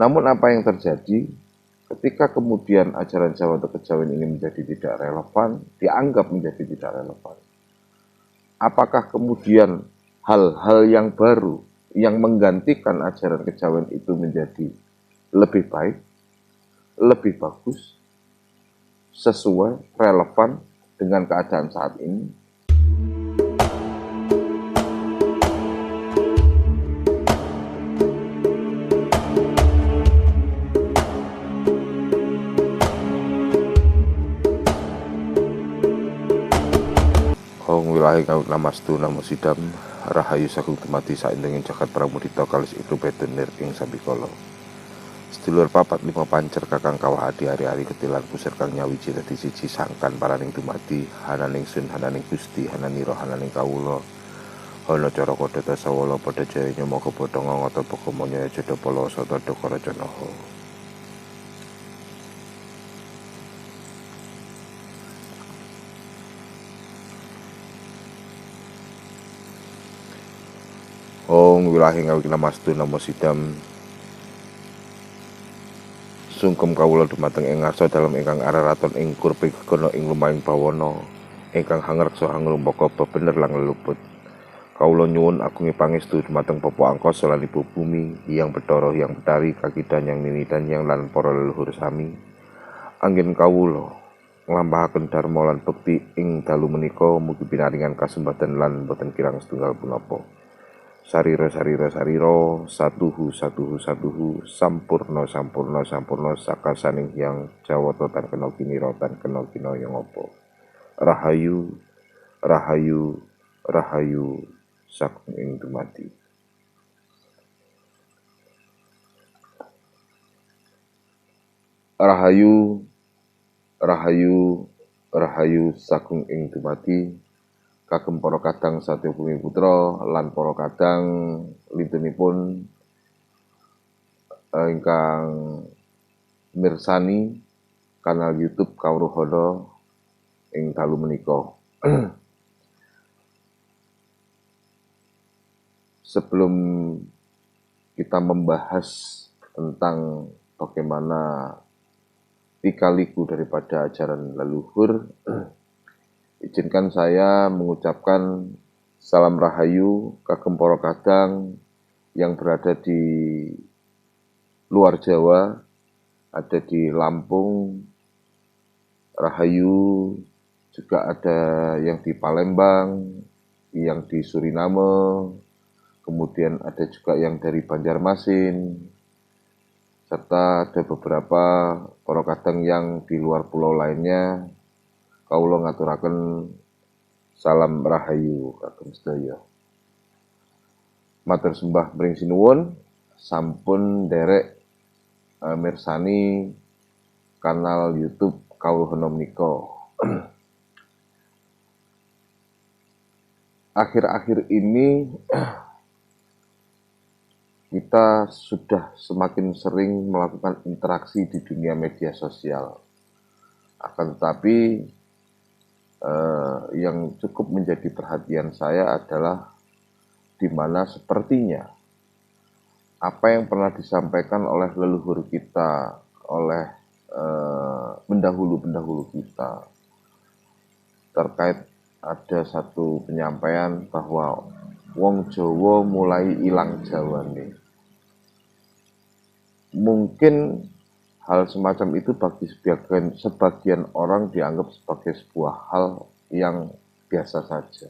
Namun apa yang terjadi ketika kemudian ajaran Jawa atau kejawen ini menjadi tidak relevan, dianggap menjadi tidak relevan? Apakah kemudian hal-hal yang baru yang menggantikan ajaran kejawen itu menjadi lebih baik, lebih bagus, sesuai, relevan dengan keadaan saat ini? Ong wilahi kawit namastu namo sidam rahayu sagung temati saindenging jagat pramudita kalis itu betenir ing sabikala. Sedulur papat lima pancer kakang kawah adi hari-hari ketilan pusir kang nyawiji dadi siji sangkan paraning dumadi hananing sun hananing gusti hananira hananing kawula hana cara kodha tasawala padha jaya nyama kebodhonga ngata pokomonya jeda pala sata dokara janaha. Ong wilahi kawit namastu namo sidam sungkem kawula dumateng ing ngarsa dalem ingkang araraton ing kurpi gegono ing lumahing bawana ingkang hangreksa hanglumpaka bebener lang leluput. Kawula nyuwun agungi pangestu dumateng Bapak Angkasa lan Ibu Bumi, Hyang Bathara, Hyang Betari, Kakidan, Hyang Nini dan Hyang lan para leluhur sami. Anggen kawula nglampahaken dharma lan bekti ing dalu menika mugi pinaringan kasembatan lan boten kirang setunggal punapa. Sarira satuhu sampurna sakasaning Hyang Jawata tan kena kinira tan kena kinaya ngapa. Rahayu saking ing dumadi. Rahayu saking ing dumadi kagem para kadang Satya Bumi Putra lan para kadang lintunipun ingkang mirsani kanal YouTube Kawruhana ing dalu menika. Sebelum kita membahas tentang bagaimana lika-liku daripada ajaran leluhur, izinkan saya mengucapkan salam rahayu kagem para kadang yang berada di luar Jawa, ada di Lampung, rahayu, juga ada yang di Palembang, yang di Suriname, kemudian ada juga yang dari Banjarmasin, serta ada beberapa para kadang yang di luar pulau lainnya. Kawula ngaturaken salam rahayu kagem sedaya. Matur sembah mring sinuwun sampun derek mirsani kanal YouTube Kawruhana menika. Akhir-akhir ini kita sudah semakin sering melakukan interaksi di dunia media sosial. Akan tetapi yang cukup menjadi perhatian saya adalah di mana sepertinya apa yang pernah disampaikan oleh leluhur kita, oleh pendahulu-pendahulu kita, terkait ada satu penyampaian bahwa wong Jawa mulai ilang jawane. Mungkin hal semacam itu bagi sebagian orang dianggap sebagai sebuah hal yang biasa saja.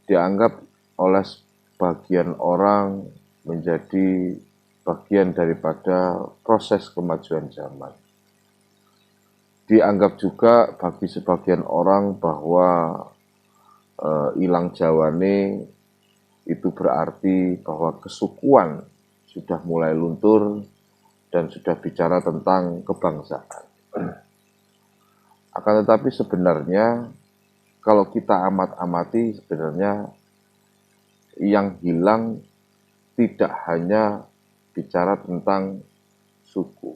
Dianggap oleh sebagian orang menjadi bagian daripada proses kemajuan zaman. Dianggap juga bagi sebagian orang bahwa ilang jawane itu berarti bahwa kesukuan sudah mulai luntur dan sudah bicara tentang kebangsaan. Akan tetapi sebenarnya kalau kita amati sebenarnya yang hilang tidak hanya bicara tentang suku.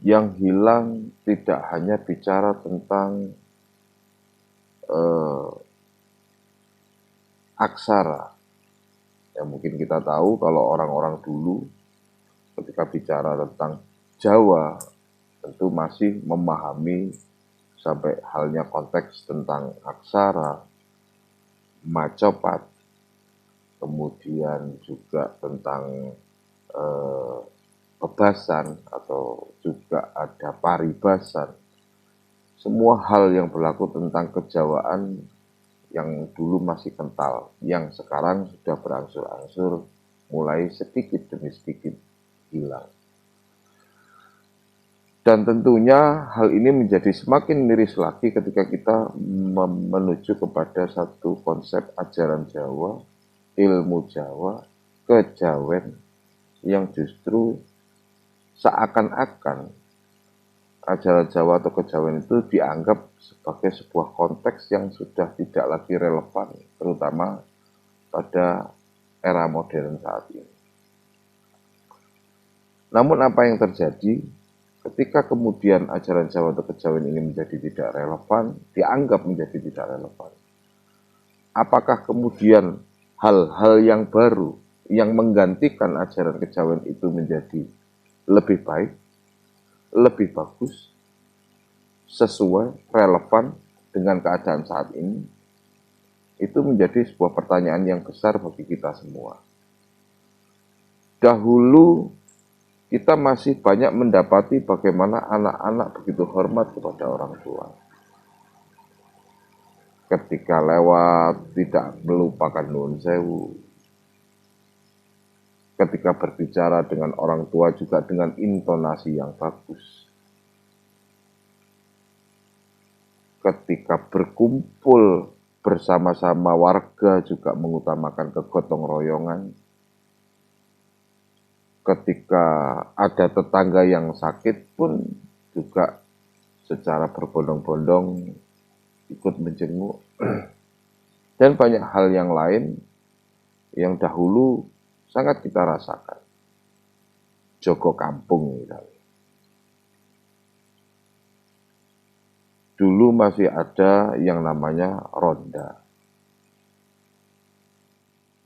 Yang hilang tidak hanya bicara tentang aksara. Ya mungkin kita tahu kalau orang-orang dulu ketika bicara tentang Jawa tentu masih memahami sampai halnya konteks tentang aksara, macapat, kemudian juga tentang pebasan atau juga ada paribasan. Semua hal yang berlaku tentang kejawaan yang dulu masih kental, yang sekarang sudah berangsur-angsur mulai sedikit demi sedikit hilang. Dan tentunya hal ini menjadi semakin miris lagi ketika kita menuju kepada satu konsep ajaran Jawa, ilmu Jawa, kejawen, yang justru seakan-akan ajaran Jawa atau kejawen itu dianggap sebagai sebuah konteks yang sudah tidak lagi relevan, terutama pada era modern saat ini. Namun apa yang terjadi ketika kemudian ajaran Jawa atau kejawen ini menjadi tidak relevan, dianggap menjadi tidak relevan? Apakah kemudian hal-hal yang baru yang menggantikan ajaran kejawen itu menjadi lebih baik, lebih bagus, sesuai, relevan dengan keadaan saat ini? Itu menjadi sebuah pertanyaan yang besar bagi kita semua. Dahulu kita masih banyak mendapati bagaimana anak-anak begitu hormat kepada orang tua. Ketika lewat tidak melupakan nuwun sewu. Ketika berbicara dengan orang tua juga dengan intonasi yang bagus. Ketika berkumpul bersama-sama warga juga mengutamakan kegotong royongan. Ketika ada tetangga yang sakit pun juga secara berbondong-bondong ikut menjenguk. Dan banyak hal yang lain yang dahulu sangat kita rasakan. Jogo kampung misalnya. Dulu masih ada yang namanya ronda.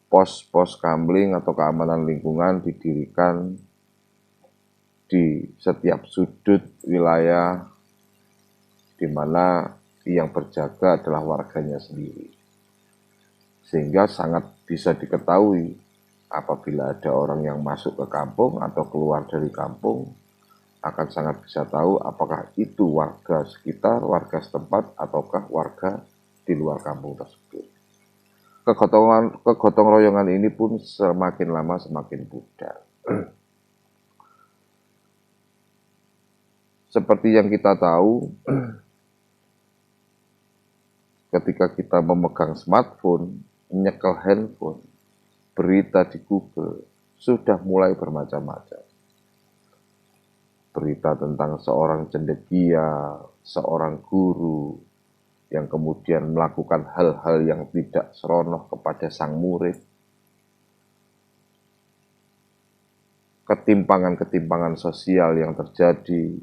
Pos-pos kamling atau keamanan lingkungan didirikan di setiap sudut wilayah di mana yang berjaga adalah warganya sendiri. Sehingga sangat bisa diketahui apabila ada orang yang masuk ke kampung atau keluar dari kampung, akan sangat bisa tahu apakah itu warga sekitar, warga setempat, ataukah warga di luar kampung tersebut. Kegotong royongan ini pun semakin lama semakin pudar. Seperti yang kita tahu, ketika kita memegang smartphone, nyekel handphone, berita di Google sudah mulai bermacam-macam. Berita tentang seorang cendekia, seorang guru, yang kemudian melakukan hal-hal yang tidak seronoh kepada sang murid. Ketimpangan-ketimpangan sosial yang terjadi,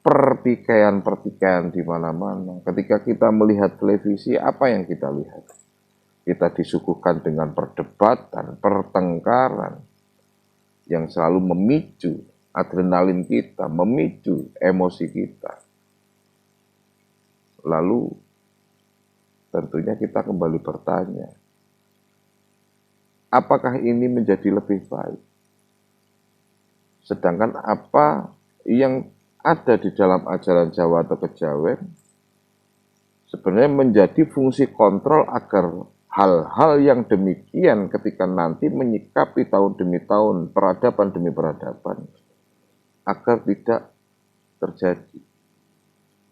pertikaian-pertikaian di mana-mana. Ketika kita melihat televisi, apa yang kita lihat? Kita disuguhkan dengan perdebatan, pertengkaran yang selalu memicu adrenalin kita, memicu emosi kita. Lalu tentunya kita kembali bertanya, apakah ini menjadi lebih baik? Sedangkan apa yang ada di dalam ajaran Jawa atau kejawen sebenarnya menjadi fungsi kontrol agar hal-hal yang demikian ketika nanti menyikapi tahun demi tahun, peradaban demi peradaban, agar tidak terjadi.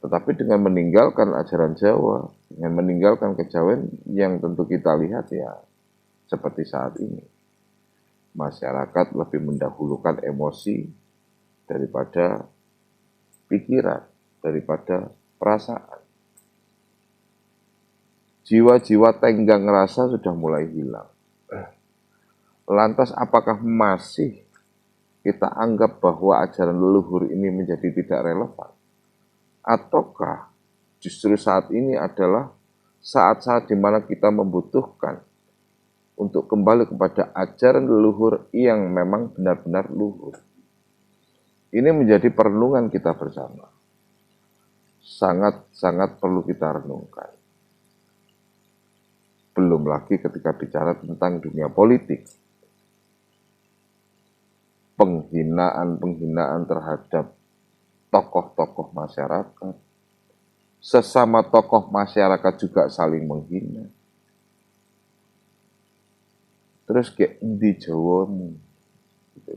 Tetapi dengan meninggalkan ajaran Jawa, dengan meninggalkan kejawen yang tentu kita lihat ya seperti saat ini. Masyarakat lebih mendahulukan emosi daripada pikiran, daripada perasaan. Jiwa-jiwa tenggang rasa sudah mulai hilang. Lantas apakah masih kita anggap bahwa ajaran leluhur ini menjadi tidak relevan? Ataukah justru saat ini adalah saat-saat di mana kita membutuhkan untuk kembali kepada ajaran leluhur yang memang benar-benar luhur. Ini menjadi perenungan kita bersama. Sangat-sangat perlu kita renungkan. Belum lagi ketika bicara tentang dunia politik. Penghinaan-penghinaan terhadap tokoh-tokoh masyarakat. Sesama tokoh masyarakat juga saling menghina. Terus kayak di Jawamu. Gitu.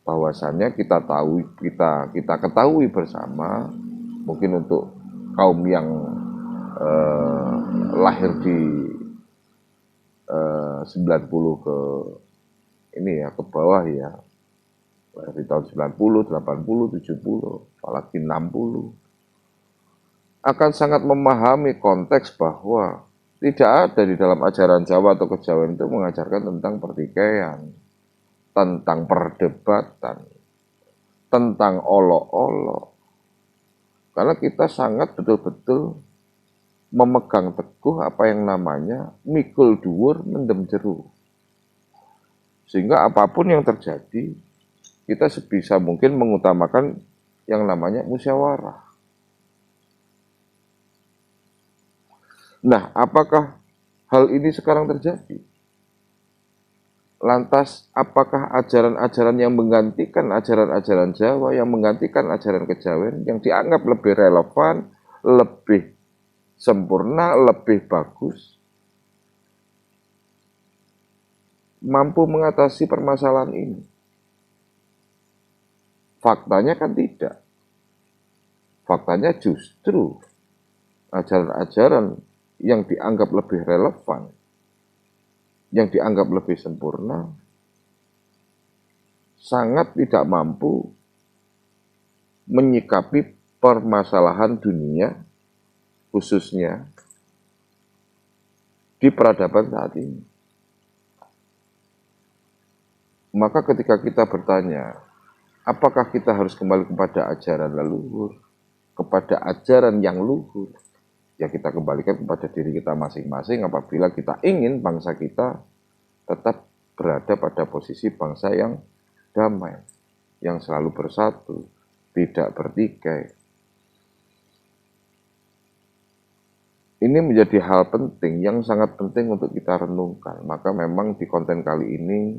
Bahwasannya kita ketahui bersama, mungkin untuk kaum yang lahir di 90 ke ini ya, ke bawah ya, di tahun 90, 80, 70, apalagi 60, akan sangat memahami konteks bahwa tidak ada di dalam ajaran Jawa atau kejawen itu mengajarkan tentang pertikaian, tentang perdebatan, tentang olok-olok. Karena kita sangat betul-betul memegang teguh apa yang namanya mikul dhuwur mendem jeru. Sehingga apapun yang terjadi, kita sebisa mungkin mengutamakan yang namanya musyawarah. Nah, apakah hal ini sekarang terjadi? Lantas, apakah ajaran-ajaran yang menggantikan ajaran-ajaran Jawa, yang menggantikan ajaran kejawen, yang dianggap lebih relevan, lebih sempurna, lebih bagus, mampu mengatasi permasalahan ini? Faktanya kan tidak. Faktanya justru ajaran-ajaran yang dianggap lebih relevan, yang dianggap lebih sempurna, sangat tidak mampu menyikapi permasalahan dunia, khususnya di peradaban saat ini. Maka ketika kita bertanya, apakah kita harus kembali kepada ajaran leluhur, kepada ajaran yang luhur, ya kita kembalikan kepada diri kita masing-masing apabila kita ingin bangsa kita tetap berada pada posisi bangsa yang damai, yang selalu bersatu, tidak bertikai. Ini menjadi hal penting, yang sangat penting untuk kita renungkan. Maka memang di konten kali ini,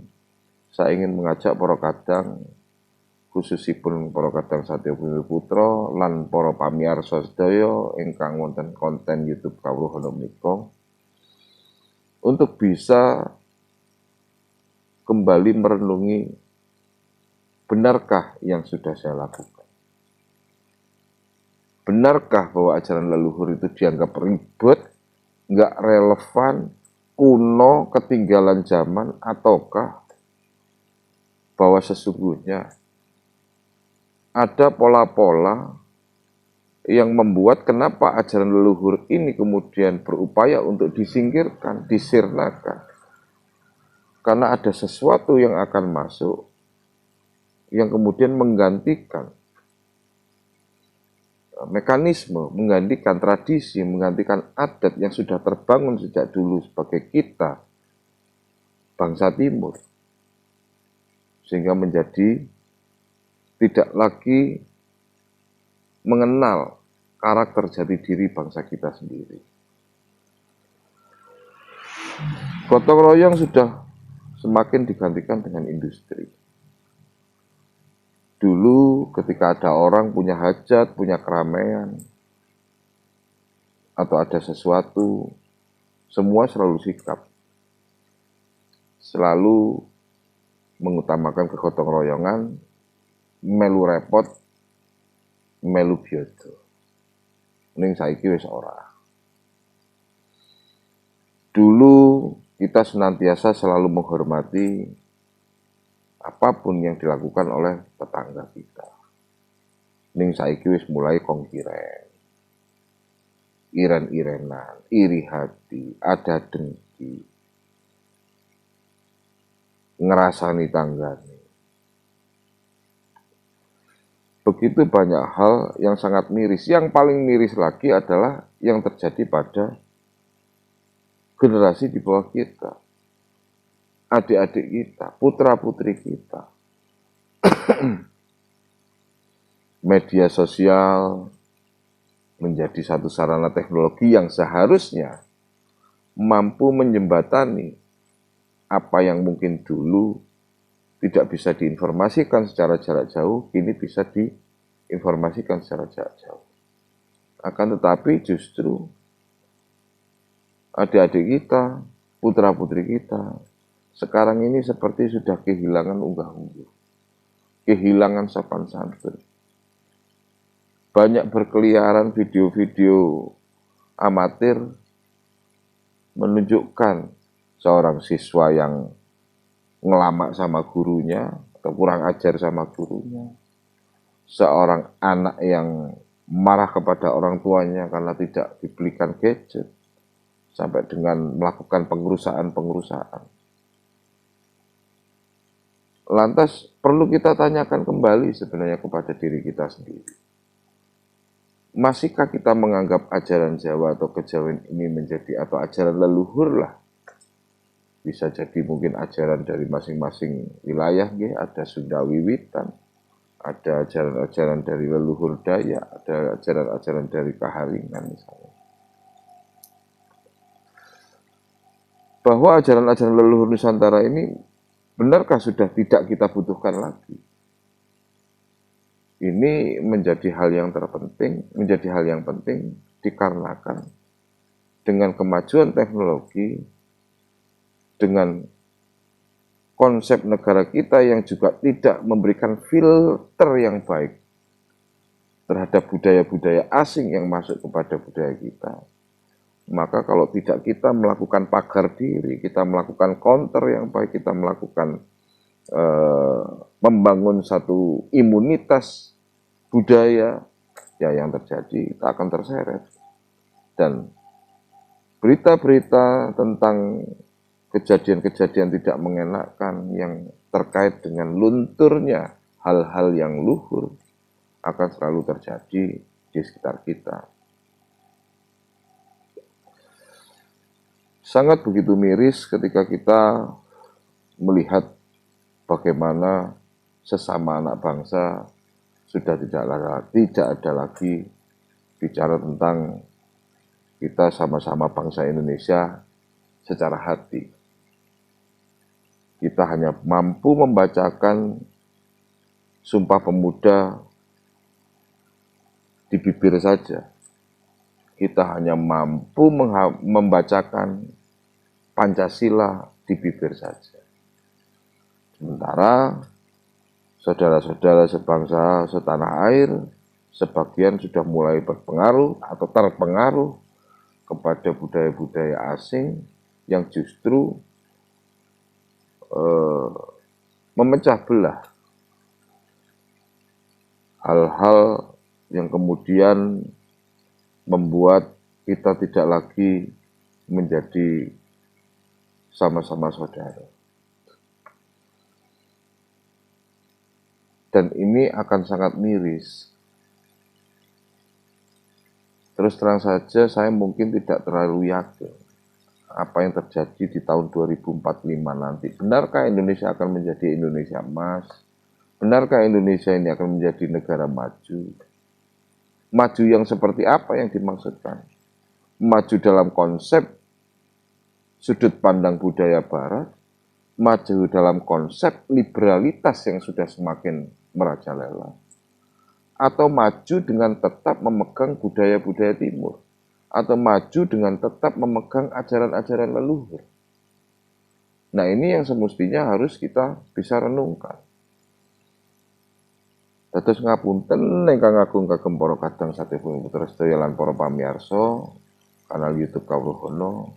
saya ingin mengajak para kadang, khususipun para kadang Satya Bumi Putra, lan para pamiyarsa sedaya ingkang wonten konten YouTube kawruh menika, untuk bisa kembali merenungi, benarkah yang sudah saya lakukan? Benarkah bahwa ajaran leluhur itu dianggap ribet, nggak relevan, kuno, ketinggalan zaman, ataukah bahwa sesungguhnya ada pola-pola yang membuat kenapa ajaran leluhur ini kemudian berupaya untuk disingkirkan, disirnakan. Karena ada sesuatu yang akan masuk, yang kemudian menggantikan mekanisme, menggantikan tradisi, menggantikan adat yang sudah terbangun sejak dulu sebagai kita, bangsa Timur. Sehingga menjadi tidak lagi mengenal karakter jati diri bangsa kita sendiri. Gotong royong sudah semakin digantikan dengan industri. Dulu ketika ada orang punya hajat, punya keramaian, atau ada sesuatu, semua selalu sikap. Selalu mengutamakan kegotong royongan, melu repot, melu biodo. Ning saiki wis ora. Dulu kita senantiasa selalu menghormati apapun yang dilakukan oleh tetangga kita. Ning saiki wis mulai kongkiren. Iren-irenan, iri hati, ada dengki. Ngerasani tanggane. Begitu banyak hal yang sangat miris. Yang paling miris lagi adalah yang terjadi pada generasi di bawah kita, adik-adik kita, putra-putri kita. Media sosial menjadi satu sarana teknologi yang seharusnya mampu menjembatani apa yang mungkin dulu tidak bisa diinformasikan secara jarak jauh, kini bisa diinformasikan secara jarak jauh. Akan tetapi justru adik-adik kita, putra-putri kita, sekarang ini seperti sudah kehilangan unggah-ungguh, kehilangan sopan santun. Banyak berkeliaran video-video amatir menunjukkan seorang siswa yang ngelamak sama gurunya atau kurang ajar sama gurunya. Seorang anak yang marah kepada orang tuanya karena tidak dibelikan gadget, sampai dengan melakukan pengerusakan. Lantas perlu kita tanyakan kembali sebenarnya kepada diri kita sendiri. Masihkah kita menganggap ajaran Jawa atau kejawen ini menjadi atau ajaran leluhur lah? Bisa jadi mungkin ajaran dari masing-masing wilayah, ada Sunda Wiwitan, ada ajaran-ajaran dari leluhur Dayak, ada ajaran-ajaran dari Kaharingan misalnya. Bahwa ajaran-ajaran leluhur Nusantara ini benarkah sudah tidak kita butuhkan lagi? Ini menjadi hal yang terpenting, menjadi hal yang penting dikarenakan dengan kemajuan teknologi, dengan konsep negara kita yang juga tidak memberikan filter yang baik terhadap budaya-budaya asing yang masuk kepada budaya kita. Maka kalau tidak kita melakukan pagar diri, kita melakukan counter yang baik, kita melakukan membangun satu imunitas budaya, ya yang terjadi kita akan terseret. Dan berita-berita tentang kejadian-kejadian tidak mengenakan yang terkait dengan lunturnya hal-hal yang luhur akan selalu terjadi di sekitar kita. Sangat begitu miris ketika kita melihat bagaimana sesama anak bangsa sudah tidak ada lagi bicara tentang kita sama-sama bangsa Indonesia secara hati. Kita hanya mampu membacakan Sumpah Pemuda di bibir saja. Kita hanya mampu membacakan Pancasila di bibir saja. Sementara saudara-saudara sebangsa setanah air, sebagian sudah mulai berpengaruh atau terpengaruh kepada budaya-budaya asing yang justru memecah belah hal-hal yang kemudian membuat kita tidak lagi menjadi sama-sama saudara. Dan ini akan sangat miris. Terus terang saja saya mungkin tidak terlalu yakin apa yang terjadi di tahun 2045 nanti. Benarkah Indonesia akan menjadi Indonesia emas? Benarkah Indonesia ini akan menjadi negara maju? Maju yang seperti apa yang dimaksudkan? Maju dalam konsep sudut pandang budaya barat, maju dalam konsep liberalitas yang sudah semakin merajalela, atau maju dengan tetap memegang budaya-budaya timur, atau maju dengan tetap memegang ajaran-ajaran leluhur. Nah, ini yang semestinya harus kita bisa renungkan. Dados ngapunten ingkang agung kagem para kadang satipun putra sedaya lan para pamirsa kanal YouTube Kawruhono.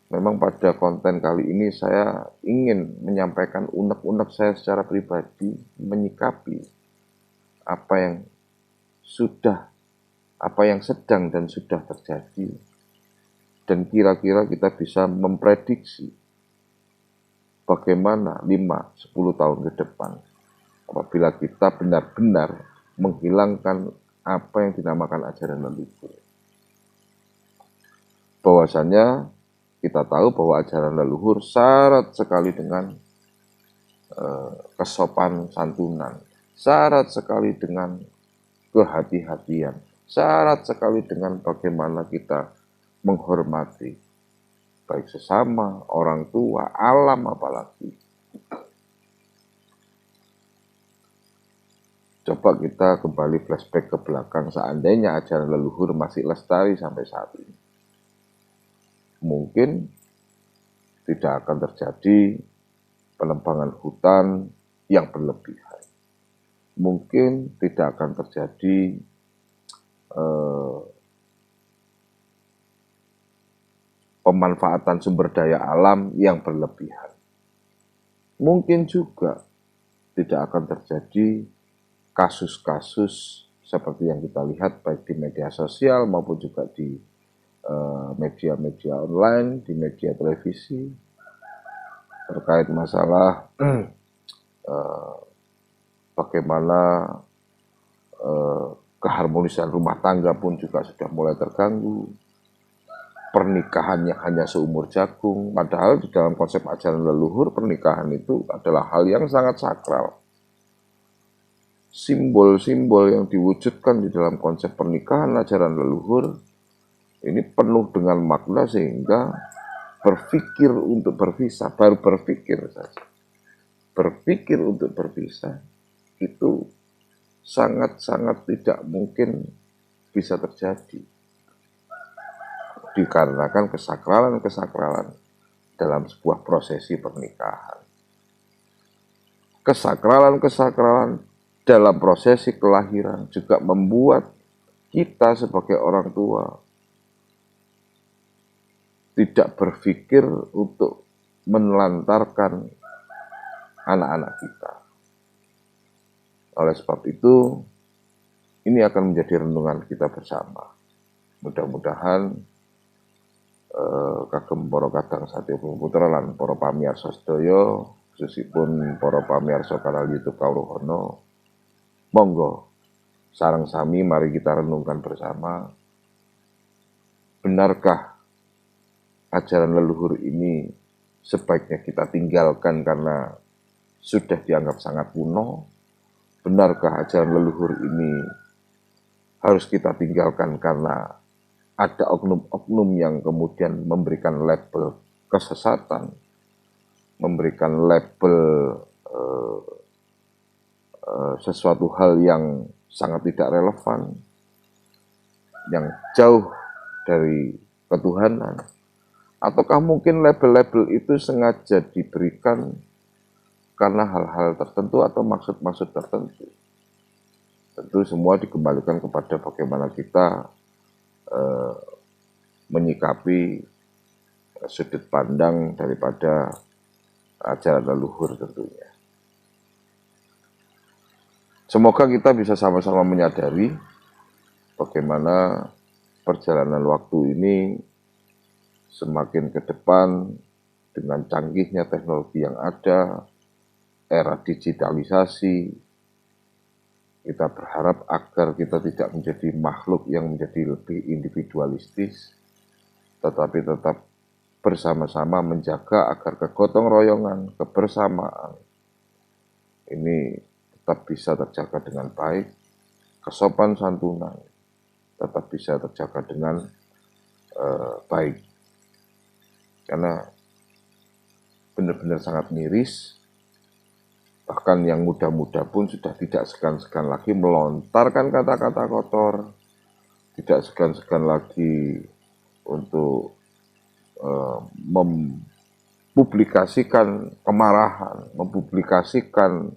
Memang pada konten kali ini saya ingin menyampaikan unek-unek saya secara pribadi menyikapi apa yang sedang dan sudah terjadi. Dan kira-kira kita bisa memprediksi bagaimana 5-10 tahun ke depan apabila kita benar-benar menghilangkan apa yang dinamakan ajaran leluhur. Bahwasannya kita tahu bahwa ajaran leluhur syarat sekali dengan kesopan santunan, syarat sekali dengan kehati-hatian, syarat sekali dengan bagaimana kita menghormati baik sesama, orang tua, alam apalagi. Coba kita kembali flashback ke belakang, seandainya ajaran leluhur masih lestari sampai saat ini. Mungkin tidak akan terjadi penebangan hutan yang berlebihan. Mungkin tidak akan terjadi pemanfaatan sumber daya alam yang berlebihan. Mungkin juga tidak akan terjadi kasus-kasus seperti yang kita lihat baik di media sosial maupun juga di media-media online, di media televisi terkait masalah bagaimana keharmonisan rumah tangga pun juga sudah mulai terganggu. Pernikahannya hanya seumur jagung, padahal di dalam konsep ajaran leluhur pernikahan itu adalah hal yang sangat sakral. Simbol-simbol yang diwujudkan di dalam konsep pernikahan ajaran leluhur ini penuh dengan makna sehingga berpikir untuk berpisah, baru berpikir saja. Berpikir untuk berpisah itu sangat-sangat tidak mungkin bisa terjadi. Dikarenakan kesakralan-kesakralan dalam sebuah prosesi pernikahan. Kesakralan-kesakralan dalam prosesi kelahiran juga membuat kita sebagai orang tua tidak berpikir untuk menelantarkan anak-anak kita. Oleh sebab itu, ini akan menjadi renungan kita bersama. Mudah-mudahan kagem para kadang satya putra lan para pamirsa sedaya, khususipun para pamirsa kanal YouTube Kawruhana, monggo sareng sami mari kita renungkan bersama. Benarkah ajaran leluhur ini sebaiknya kita tinggalkan karena sudah dianggap sangat kuno? Benarkah ajaran leluhur ini harus kita tinggalkan karena ada oknum-oknum yang kemudian memberikan label kesesatan, memberikan label sesuatu hal yang sangat tidak relevan, yang jauh dari ketuhanan? Ataukah mungkin label-label itu sengaja diberikan karena hal-hal tertentu atau maksud-maksud tertentu? Tentu semua dikembalikan kepada bagaimana kita menyikapi sudut pandang daripada ajaran leluhur tentunya. Semoga kita bisa sama-sama menyadari bagaimana perjalanan waktu ini semakin ke depan dengan canggihnya teknologi yang ada, era digitalisasi. Kita berharap agar kita tidak menjadi makhluk yang menjadi lebih individualistis, tetapi tetap bersama-sama menjaga agar kegotong royongan, kebersamaan ini tetap bisa terjaga dengan baik, kesopan santunan tetap bisa terjaga dengan baik. Karena benar-benar sangat miris, bahkan yang muda-muda pun sudah tidak segan-segan lagi melontarkan kata-kata kotor, tidak segan-segan lagi untuk mempublikasikan kemarahan, mempublikasikan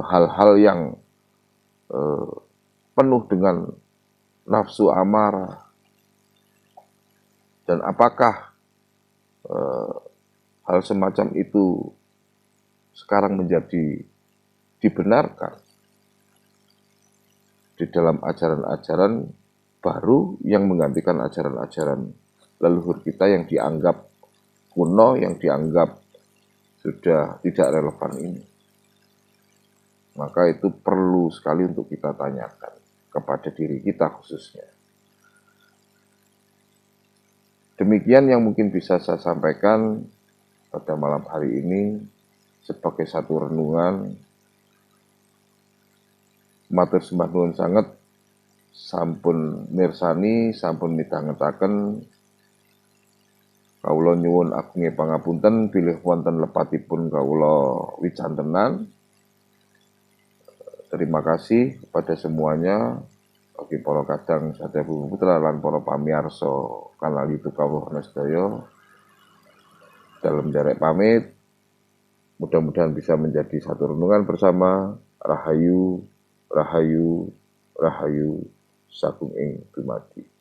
hal-hal yang penuh dengan nafsu amarah. Dan apakah hal semacam itu sekarang menjadi dibenarkan di dalam ajaran-ajaran baru yang menggantikan ajaran-ajaran leluhur kita yang dianggap kuno, yang dianggap sudah tidak relevan ini? Maka itu perlu sekali untuk kita tanyakan kepada diri kita khususnya. Demikian yang mungkin bisa saya sampaikan pada malam hari ini sebagai satu renungan. Matur sembah nuwun sanget sampun mirsani, sampun midhangetaken. Kawula nyuwun agungé pangapunten bilih wonten lepatipun kawula wicantenan. Terima kasih kepada semuanya, bagi para kadang Satya Bumi Putra lan para pamirsa kanal YouTube kawula sedaya. Dalam derek pamit, mudah-mudahan bisa menjadi satu renungan bersama. Rahayu, Rahayu, Rahayu, Sagung ing dumadi.